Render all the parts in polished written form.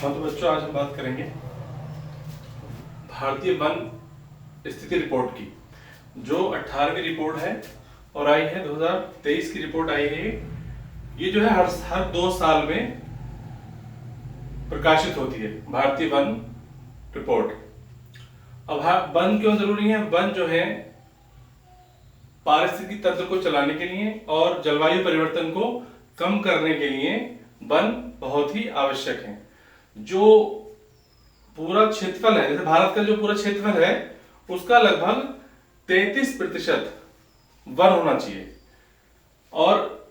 हाँ तो बच्चों, आज हम बात करेंगे भारतीय वन स्थिति रिपोर्ट की, जो 18वीं रिपोर्ट है और आई है 2023 की रिपोर्ट आई है। ये जो है हर 2 साल में प्रकाशित होती है भारतीय वन रिपोर्ट। अब वन क्यों जरूरी है? वन जो है पारिस्थितिकी तंत्र को चलाने के लिए और जलवायु परिवर्तन को कम करने के लिए वन बहुत ही आवश्यक है। जो पूरा क्षेत्रफल है, जैसे भारत का जो पूरा क्षेत्रफल है उसका लगभग 33% वन होना चाहिए, और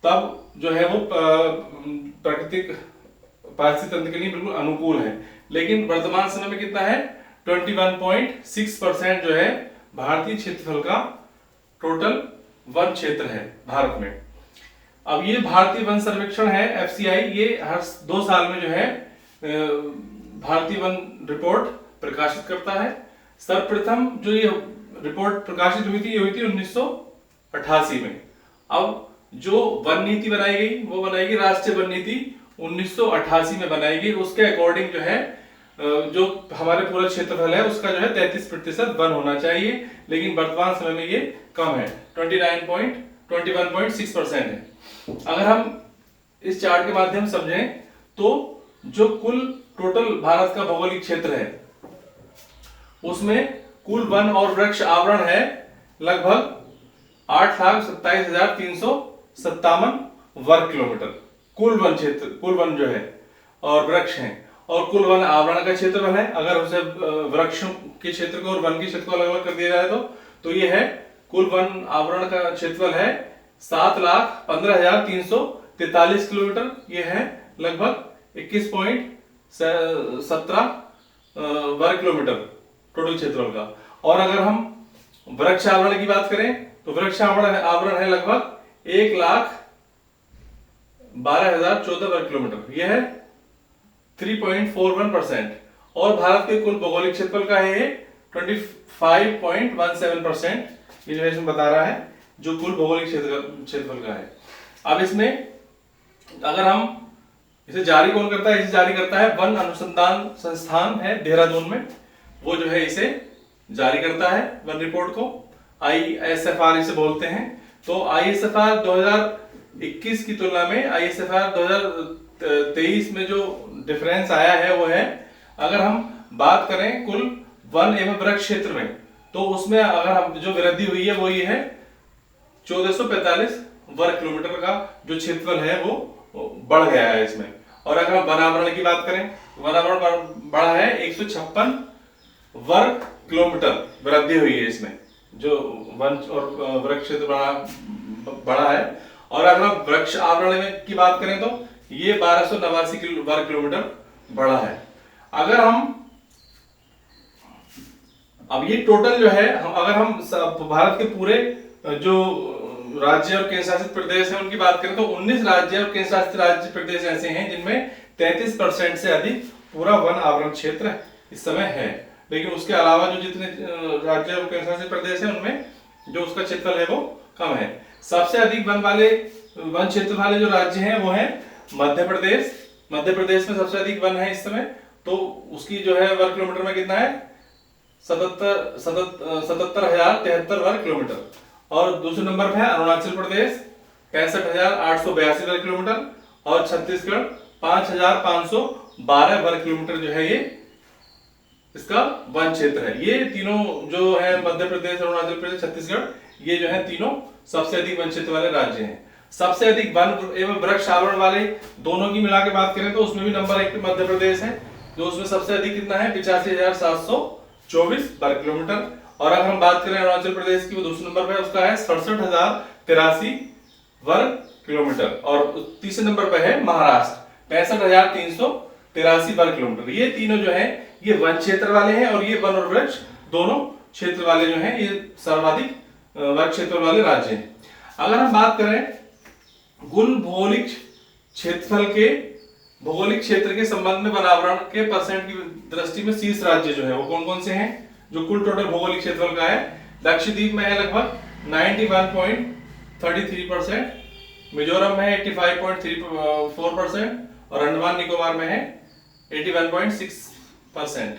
तब जो है वो प्राकृतिक पारिस्थितिक तंत्र के लिए बिल्कुल अनुकूल है। लेकिन वर्तमान समय में कितना है? 21.6% जो है भारतीय क्षेत्रफल का टोटल वन क्षेत्र है भारत में। अब ये भारतीय वन सर्वेक्षण है FCI, ये हर 2 साल में जो है भारतीय वन रिपोर्ट प्रकाशित करता है। सर्वप्रथम जो ये रिपोर्ट प्रकाशित हुई थी, ये हुई थी 1988 में। अब जो वन नीति बनाई गई वो बनाई गई, राष्ट्रीय वन नीति 1988 में बनाई गई। उसके अकॉर्डिंग जो है जो हमारे पूरा क्षेत्रफल है उसका जो है 33% वन होना चाहिए, लेकिन वर्तमान समय में ये कम है, 21.6% है। अगर हम इस चार्ट के माध्यम से समझें तो जो कुल टोटल भारत का भौगोलिक क्षेत्र है उसमें कुल वन और वृक्ष आवरण है लगभग 8,27,357 वर्ग किलोमीटर। कुल वन क्षेत्र, कुल वन जो है और वृक्ष हैं, और कुल वन आवरण का क्षेत्रफल है। अगर उसे वृक्ष के क्षेत्र को और वन के क्षेत्र को अलग अलग कर दिया जाए तो ये है कुल वन आवरण का क्षेत्रफल है 7,15,343 किलोमीटर। ये है लगभग 21.17 वर्ग किलोमीटर टोटल क्षेत्रफल का। और अगर हम वृक्ष आवरण की बात करें तो वृक्ष आवरण है लगभग 1,12,014 वर्ग किलोमीटर। यह है 3.41%। और भारत के कुल भौगोलिक क्षेत्रफल का है 25.17%। ये जो है इसमें बता रहा है जो कुल भौगोलिक क्षेत्रफल का है। अब इसमें अगर हम इसे जारी कौन करता है? इसे जारी करता है वन अनुसंधान संस्थान है देहरादून में, वो जो है इसे जारी करता है वन रिपोर्ट को। ISFR इसे बोलते हैं। तो ISFR 2021 की तुलना में ISFR 2023 में जो डिफरेंस आया है वो है, अगर हम बात करें कुल वन एवं वृक्ष क्षेत्र में, तो उसमें अगर हम जो वृद्धि हुई है वो ये है 1445 वर्ग किलोमीटर का जो क्षेत्रफल है वो बढ़ गया है इसमें। और अगर हम वनावरण की बात करें, वनावरण बढ़ा है 156 वर्ग किलोमीटर वृद्धि हुई है इसमें, जो वन और वृक्ष क्षेत्र बढ़ा है। और अगर हम वृक्ष आवरण में की बात करें तो ये 1289 वर्ग किलोमीटर बढ़ा है। अगर हम अब ये टोटल जो है अगर हम भारत के पूरे जो राज्य और केंद्र शासित प्रदेश है उनकी बात करें तो 19 राज्य और केंद्र शासित राज्य प्रदेश ऐसे हैं जिनमें 33% से अधिक पूरा वन आवरण क्षेत्र इस समय है। लेकिन उसके अलावा जो जितने राज्य और केंद्र शासित प्रदेश हैं उनमें जो उसका क्षेत्रफल है वो कम है। सबसे अधिक वन क्षेत्र वाले जो राज्य हैं वो है मध्य प्रदेश। मध्य प्रदेश में सबसे अधिक वन है इस समय, तो उसकी जो है वर्ग किलोमीटर में कितना है 77,073 वर्ग किलोमीटर। और दूसरे नंबर पे है अरुणाचल प्रदेश 65,882 वर्ग किलोमीटर, और छत्तीसगढ़ 5,512 वर्ग किलोमीटर जो है ये इसका वन क्षेत्र है। ये तीनों जो है मध्य प्रदेश, अरुणाचल प्रदेश, छत्तीसगढ़, ये जो है तीनों सबसे अधिक वन क्षेत्र वाले राज्य हैं। सबसे अधिक वन एवं वृक्ष आवरण वाले दोनों की मिला के बात करें तो उसमें भी नंबर 1 पे मध्य प्रदेश है, जो उसमें सबसे अधिक कितना है 85,724 वर्ग किलोमीटर। और अगर हम बात करें अरुणाचल प्रदेश की, वो दूसरे नंबर पे उसका है 67,083 वर्ग किलोमीटर। और तीसरे नंबर पे है महाराष्ट्र 65,383 वर्ग किलोमीटर। ये तीनों जो है ये वन क्षेत्र वाले हैं, और ये वन और वृक्ष दोनों क्षेत्र वाले जो हैं ये सर्वाधिक वर्ग क्षेत्र वाले राज्य हैं। अगर हम बात करें कुल भौगोलिक क्षेत्रफल के भौगोलिक क्षेत्र के संबंध में वनावरण के परसेंट की दृष्टि में शीर्ष राज्य जो है वो कौन कौन से हैं जो कुल टोटल भौगोलिक क्षेत्रफल का है? लक्षद्वीप में है लगभग 91.33%, मिजोरम में 85.34%, और अंडमान निकोबार में है 81.6%।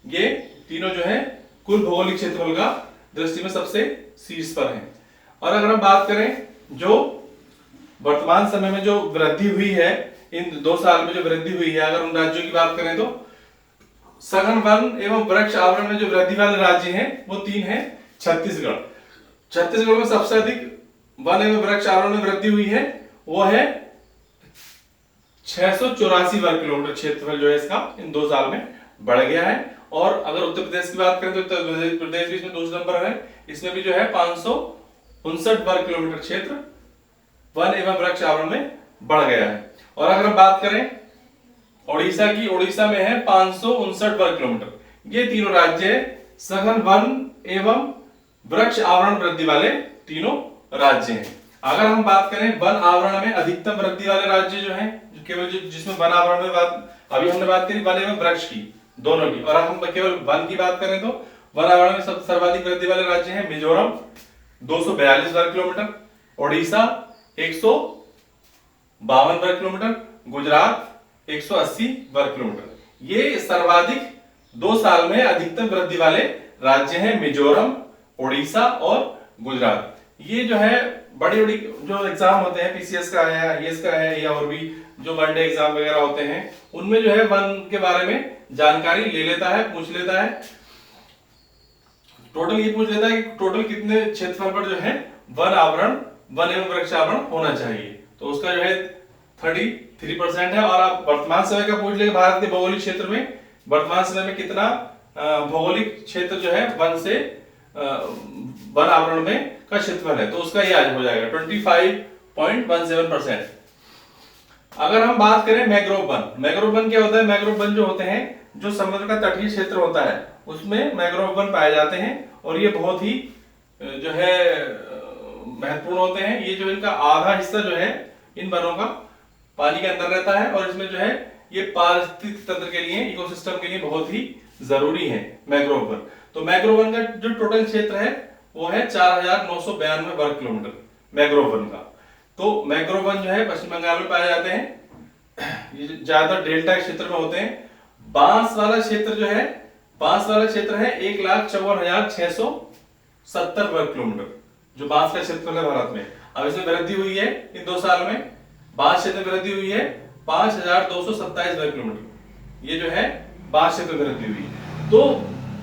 ये तीनों जो है कुल भौगोलिक क्षेत्रफल का दृष्टि में सबसे शीर्ष पर है। और अगर हम बात करें जो वर्तमान समय में जो वृद्धि हुई है, इन 2 साल में जो वृद्धि हुई है, अगर उन राज्यों की बात करें तो सघन वन एवं वृक्ष आवरण में जो वृद्धि वाले राज्य हैं वो 3 हैं। छत्तीसगढ़ में सबसे अधिक वन एवं वृक्ष आवरण में वृद्धि हुई है, वो है 684 वर्ग किलोमीटर क्षेत्रफल जो है इसका इन 2 साल में बढ़ गया है। और अगर उत्तर प्रदेश की बात करें तो उत्तर प्रदेश भी इसमें दूसरे नंबर है, इसमें भी जो है 559 वर्ग किलोमीटर क्षेत्र वन एवं वृक्ष आवरण में बढ़ गया है। और अगर हम बात करें ओडिशा की, ओडिशा में है 559 वर्ग किलोमीटर। ये तीनों राज्य सघन वन एवं वृक्ष आवरण वृद्धि वाले तीनों राज्य हैं। अगर हम बात करें वन आवरण में अधिकतम वृद्धि वाले राज्य जो हैं, जो केवल जिसमें वन आवरण में अभी हमने बात करी वन एवं वृक्ष की दोनों की, और हम केवल वन की बात करें तो वन आवरण में सब सर्वाधिक वृद्धि वाले राज्य हैं मिजोरम 242 वर्ग किलोमीटर, ओडिशा 152 वर्ग किलोमीटर, गुजरात 180 वर्ग किलोमीटर। ये सर्वाधिक 2 साल में अधिकतम वृद्धि वाले राज्य हैं मिजोरम, ओडिशा और गुजरात। ये जो है बड़ी बड़ी जो एग्जाम होते हैं, पीसीएस का है, आईएएस का है, या और भी जो वनडे एग्जाम वगैरह होते हैं, उनमें जो है वन के बारे में जानकारी ले लेता है, पूछ लेता है। टोटल ये पूछ लेता है कि टोटल कितने क्षेत्रफल पर जो है वन आवरण, वन एवं वृक्ष आवरण होना चाहिए, तो उसका जो है 33% है। और आप वर्तमान समय का पूछ लेंगे, भारत के भौगोलिक क्षेत्र में वर्तमान समय में कितना भौगोलिक क्षेत्र जो है वन से वन आवरण में का क्षेत्रफल है, तो उसका ये आज हो जाएगा 25.17%। अगर हम बात करें मैंग्रोव वन, मैंग्रोव वन क्या होता है? मैंग्रोव वन जो होते हैं, जो समुद्र का तटीय क्षेत्र होता है उसमें मैंग्रोव वन पाए जाते हैं, और ये बहुत ही जो है महत्वपूर्ण होते हैं। ये जो इनका आधा हिस्सा जो है इन वनों का पानी के अंदर रहता है, और इसमें जो है ये पारिस्थितिक तंत्र के लिए, इकोसिस्टम के लिए बहुत ही जरूरी है मैंग्रोव वन। तो मैंग्रोव वन का जो टोटल क्षेत्र है वो है 4992 वर्ग किलोमीटर मैंग्रोव वन का। तो मैंग्रोव वन जो है पश्चिम बंगाल में पाए जाते हैं, ये ज्यादा डेल्टा क्षेत्र में होते हैं। बांस वाला क्षेत्र जो है, बांस वाला क्षेत्र है 1,54,670 वर्ग किलोमीटर, जो बांस का क्षेत्र है भारत में। अब इसमें वृद्धि हुई है इन 2 साल में, बांस क्षेत्र में वृद्धि हुई है 5,227 वर्ग किलोमीटर, ये जो है बांस क्षेत्र में वृद्धि हुई। तो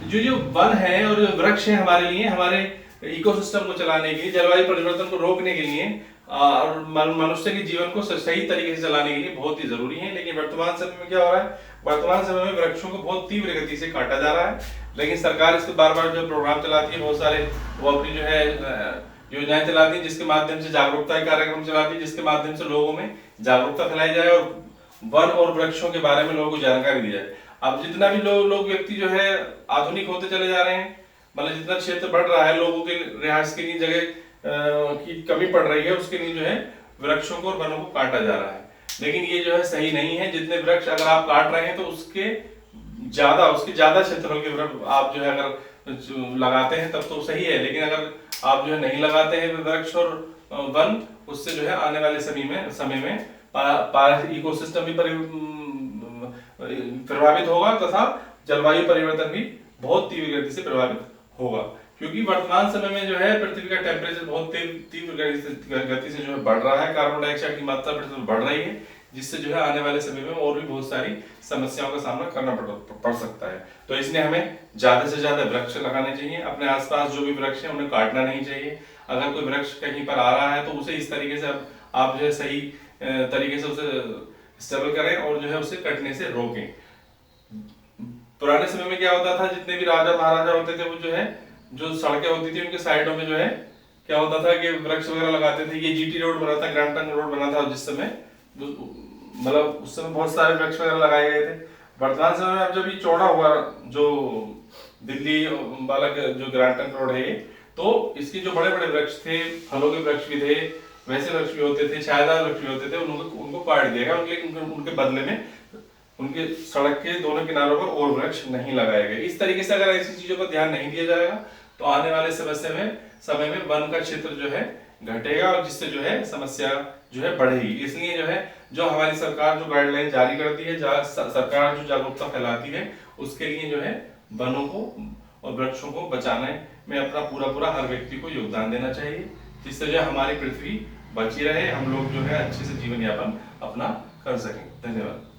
जो वन है और जो वृक्ष है हमारे लिए, हमारे इकोसिस्टम को चलाने के लिए, जलवायु परिवर्तन को रोकने के लिए और मनुष्य के जीवन को सही तरीके से चलाने के लिए बहुत ही जरूरी है। लेकिन वर्तमान समय में क्या हो रहा है? वर्तमान समय में वृक्षों को बहुत तीव्र गति से काटा जा रहा है, लेकिन सरकार इस पर बार बार जो प्रोग्राम चलाती है, बहुत सारे वो अपनी जो है योजनाएं चलाती है, जिसके माध्यम से जागरूकता कार्यक्रम चलाती है, जिसके माध्यम से लोगों में जागरूकता फैलाई जाए और वन और वृक्षों के बारे में लोगों को जानकारी दी जाए। अब जितना भी लोग व्यक्ति जो है आधुनिक होते चले जा रहे हैं, मतलब जितना क्षेत्र बढ़ रहा है, लोगों के रिहायश के लिए जगह की कमी पड़ रही है, उसके लिए जो है वृक्षों को और वनों को काटा जा रहा है। लेकिन ये जो है सही नहीं है। जितने वृक्ष अगर आप काट रहे हैं तो उसके ज्यादा क्षेत्रफल के आप जो है अगर लगाते हैं तब तो सही है, लेकिन अगर आप जो है नहीं लगाते हैं वृक्ष और वन, उससे जो है आने वाले समय में इकोसिस्टम भी प्रभावित होगा तथा जलवायु परिवर्तन भी बहुत तीव्र गति से प्रभावित होगा। क्योंकि वर्तमान समय में जो है पृथ्वी का टेम्परेचर बहुत तीव्र गति से जो है बढ़ रहा है, कार्बन डाइऑक्साइड की मात्रा पृथ्वी में बढ़ रही है, जिससे जो है आने वाले समय में और भी बहुत सारी समस्याओं का सामना करना पड़ सकता है। तो इसलिए हमें ज्यादा से ज्यादा वृक्ष लगाने चाहिए। अपने आसपास जो भी वृक्ष है उन्हें काटना नहीं चाहिए। अगर कोई वृक्ष कहीं पर आ रहा है तो उसे इस तरीके से आप जो है सही तरीके से उसे स्टेबल करें और जो है उसे कटने से रोकें। पुराने समय में क्या होता था, जितने भी राजा महाराजा होते थे वो जो है जो सड़कें होती थी उनके साइडों में जो है क्या होता था कि वृक्ष वगैरह लगाते थे। ये जीटी रोड बना था, ग्रैंड ट्रंक रोड बना था जिस समय, मतलब उस समय बहुत सारे वृक्ष वगैरह लगाए गए थे। वर्तमान समय में अब जब ये चौड़ा हुआ जो दिल्ली वाला जो ग्रैंड ट्रंक रोड है, तो इसके जो बड़े बड़े वृक्ष थे, फलों के वृक्ष भी थे, वैसे वृक्ष भी होते थे, छायादार वृक्ष भी होते थे, उनको काट दिया गया। उनके बदले में उनके सड़क के दोनों किनारों पर और वृक्ष नहीं लगाए गए। इस तरीके से अगर ऐसी चीजों पर ध्यान नहीं दिया जाएगा तो आने वाले समय में वन का क्षेत्र जो है घटेगा और जिससे जो है समस्या जो है बढ़ेगी। इसलिए जो है जो हमारी सरकार जो गाइडलाइन जारी करती है, सरकार जो जागरूकता फैलाती है, उसके लिए जो है वनों को और वृक्षों को बचाने में अपना पूरा पूरा हर व्यक्ति को योगदान देना चाहिए, जिससे जो हमारी पृथ्वी बची रहे, हम लोग जो है अच्छे से जीवन यापन अपना कर सकें। धन्यवाद।